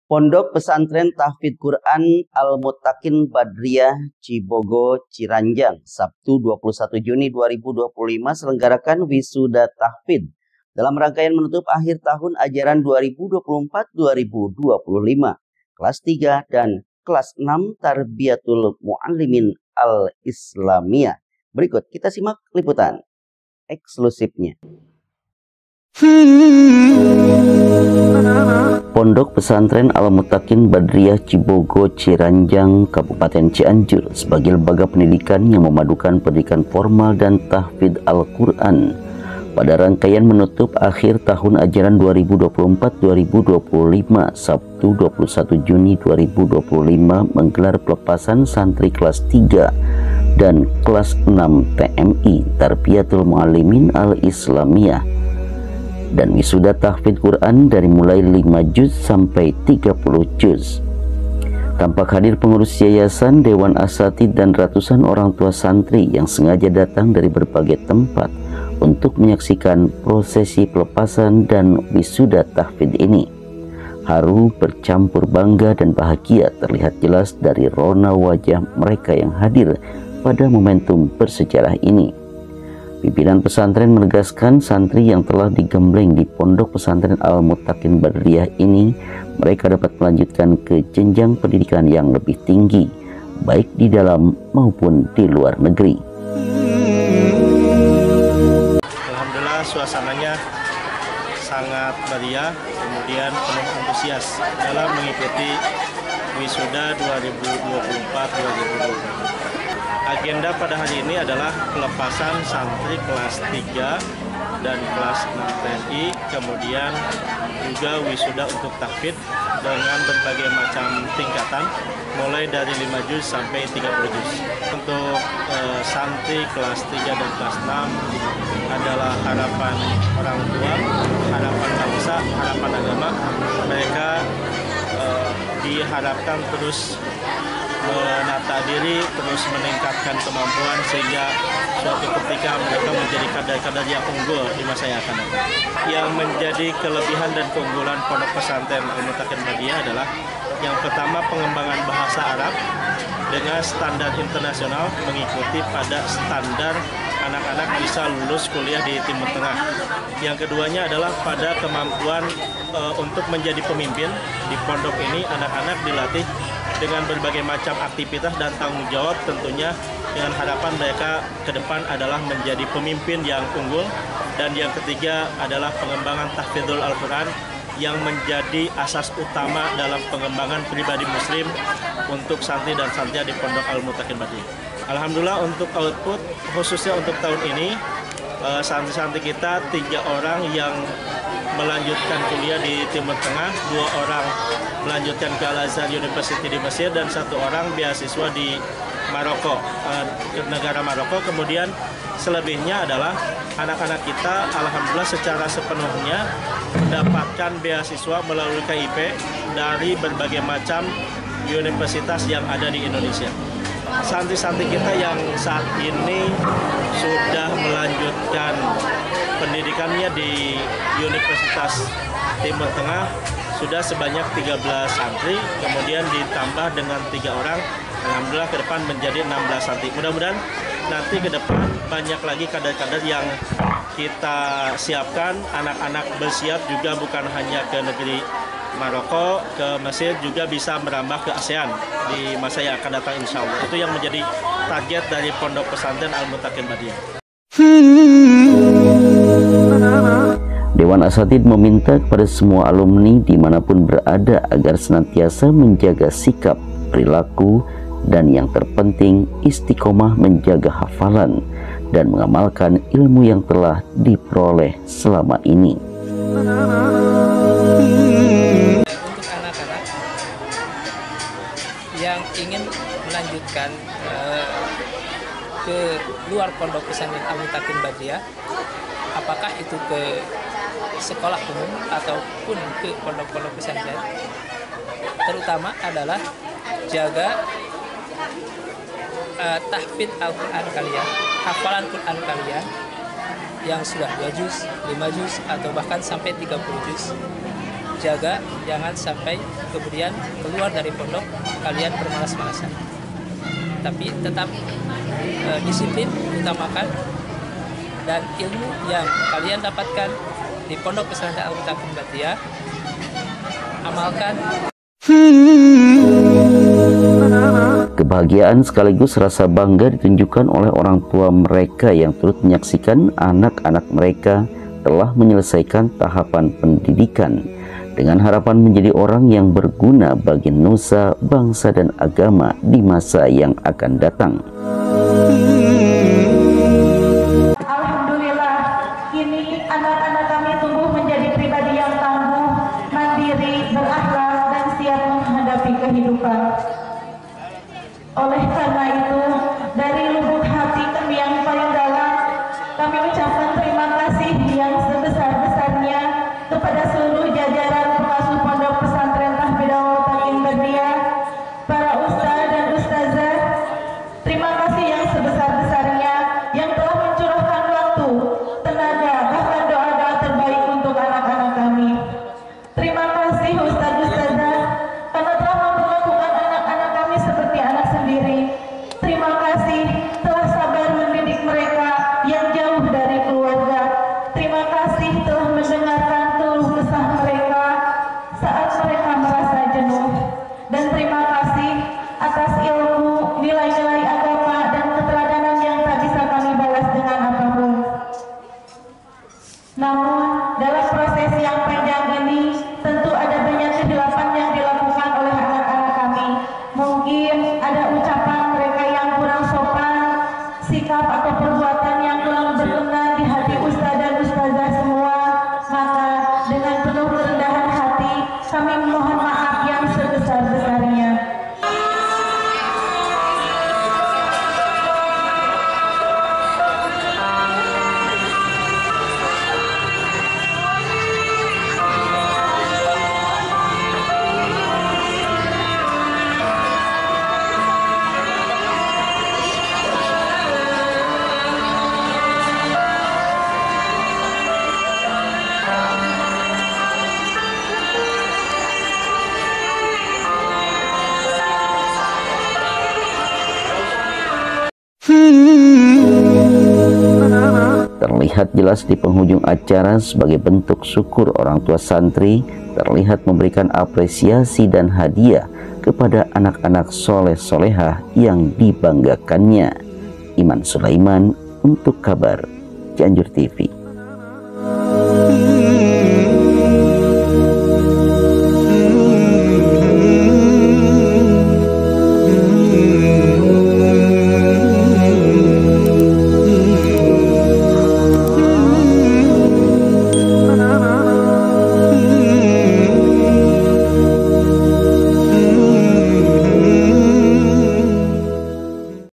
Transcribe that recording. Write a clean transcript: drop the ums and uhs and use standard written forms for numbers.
Pondok Pesantren Tahfidz Quran Al-Muttaqin Badriyah Cibogo Ciranjang Sabtu 21 Juni 2025 selenggarakan wisuda tahfidz dalam rangkaian menutup akhir tahun ajaran 2024-2025 kelas 3 dan kelas 6 Tarbiyatul Muallimin Al-Islamiyah. Berikut kita simak liputan eksklusifnya. Pondok Pesantren Al-Muttaqin Badriyah Cibogo Ciranjang Kabupaten Cianjur sebagai lembaga pendidikan yang memadukan pendidikan formal dan tahfidz Al-Quran pada rangkaian menutup akhir tahun ajaran 2024-2025 Sabtu 21 Juni 2025 menggelar pelepasan santri kelas 3 dan kelas 6 TMI Tarbiyatul Muallimin Al-Islamiyah dan wisuda tahfidz Quran dari mulai 5 juz sampai 30 juz. Tampak hadir pengurus yayasan, dewan asatidz dan ratusan orang tua santri yang sengaja datang dari berbagai tempat untuk menyaksikan prosesi pelepasan dan wisuda tahfidz ini. Haru bercampur bangga dan bahagia terlihat jelas dari rona wajah mereka yang hadir pada momentum bersejarah ini. Pimpinan pesantren menegaskan santri yang telah digembleng di Pondok Pesantren Al-Muttaqin Badriyah ini mereka dapat melanjutkan ke jenjang pendidikan yang lebih tinggi baik di dalam maupun di luar negeri. Alhamdulillah suasananya sangat meriah, kemudian penuh antusias dalam mengikuti wisuda 2024-2025. Agenda pada hari ini adalah pelepasan santri kelas 3 dan kelas 6 TNI, kemudian juga wisuda untuk tahfidz dengan berbagai macam tingkatan, mulai dari 5 juz sampai 30 juz. Untuk santri kelas 3 dan kelas 6 adalah harapan orang tua, harapan bangsa, harapan agama. Mereka diharapkan terus menata diri, terus meningkatkan kemampuan sehingga suatu ketika mereka menjadi kader-kader yang unggul di masa yang akan datang. Yang menjadi kelebihan dan keunggulan Pondok Pesantren Al-Muttaqin Badriyah adalah yang pertama pengembangan bahasa Arab dengan standar internasional mengikuti pada standar anak-anak bisa lulus kuliah di Timur Tengah. Yang keduanya adalah pada kemampuan untuk menjadi pemimpin. Di pondok ini anak-anak dilatih dengan berbagai macam aktivitas dan tanggung jawab, tentunya dengan harapan mereka ke depan adalah menjadi pemimpin yang unggul. Dan yang ketiga adalah pengembangan tahfidzul Al-Quran yang menjadi asas utama dalam pengembangan pribadi muslim untuk santri dan santri di Pondok Al-Muttaqin Badriyah. Alhamdulillah untuk output khususnya untuk tahun ini santri-santri kita 3 orang yang melanjutkan kuliah di Timur Tengah, 2 orang melanjutkan ke Al-Azhar University di Mesir, dan 1 orang beasiswa di Maroko, negara Maroko. Kemudian selebihnya adalah anak-anak kita alhamdulillah secara sepenuhnya mendapatkan beasiswa melalui KIP dari berbagai macam universitas yang ada di Indonesia. Santri-santri kita yang saat ini sudah melanjutkan pendidikannya di Universitas Timur Tengah sudah sebanyak 13 santri, kemudian ditambah dengan 3 orang, alhamdulillah ke depan menjadi 16 santri. Mudah-mudahan nanti ke depan banyak lagi kader-kader yang kita siapkan, anak-anak bersiap juga bukan hanya ke negeri Maroko, ke Mesir, juga bisa merambah ke ASEAN di masa yang akan datang insya Allah. Itu yang menjadi target dari Pondok Pesantren Al-Muttaqin Badriyah. Dewan Asatidz meminta kepada semua alumni dimanapun berada agar senantiasa menjaga sikap, perilaku, dan yang terpenting istiqomah menjaga hafalan dan mengamalkan ilmu yang telah diperoleh selama ini. Untuk anak-anak yang ingin melanjutkan ke luar Pondok Pesantren Al-Muttaqin Badriyah, apakah itu ke sekolah umum ataupun ke pondok-pondok pesantren, terutama adalah jaga tahfidz Al-Quran kalian, hafalan Quran kalian yang sudah 2 juz, 5 juz, atau bahkan sampai 30 juz. jaga jangan sampai kemudian keluar dari pondok kalian bermalas-malasan, tapi tetap disiplin utamakan, dan ilmu yang kalian dapatkan di Pondok Pesantren Al-Mutakin Bathiah amalkan. Kebahagiaan sekaligus rasa bangga ditunjukkan oleh orang tua mereka yang turut menyaksikan anak-anak mereka telah menyelesaikan tahapan pendidikan dengan harapan menjadi orang yang berguna bagi nusa, bangsa, dan agama di masa yang akan datang. Alhamdulillah, kini anak-anak kami tumbuh menjadi pribadi yang tangguh, mandiri, berakhlak, dan siap menghadapi kehidupan. Oleh karena itu, dari lubuk hati kami yang paling dalam, kami ucapkan terima kasih yang sebesar-besarnya kepada seluruh jajaran pengasuh Pondok Pesantren Tahfidz Al-Mutakin Bathiah, para ustaz dan ustazah. Terima kasih yang sebesar-besarnya yang telah mencurahkan waktu, tenaga, bahkan doa-doa terbaik untuk anak-anak kami. Terima kasih ustaz-ustazah karena telah memperlakukan anak-anak kami seperti anak sendiri. Terima kasih telah sabar mendidik mereka yang jauh dari keluarga. Terima kasih telah mendengarkan keluh kesah mereka saat mereka merasa jenuh. Dan terima kasih atas ilmu, nilai-nilai agama, dan keteladanan yang tak bisa kami balas dengan apapun. Namun, dalam proses yang panjang ini, tentu ada banyak kehilafan yang dilakukan oleh anak-anak kami. Mungkin ada ucapan mereka yang kurang sopan, sikap atau perbuatan yang kurang berkenan di hati ustaz dan ustazah semua. Maka, dengan penuh kerendahan hati, kami memohon maaf yang sebesar-besarnya. Terlihat jelas di penghujung acara sebagai bentuk syukur orang tua santri terlihat memberikan apresiasi dan hadiah kepada anak-anak soleh-solehah yang dibanggakannya. Iman Sulaiman untuk Kabar Cianjur TV.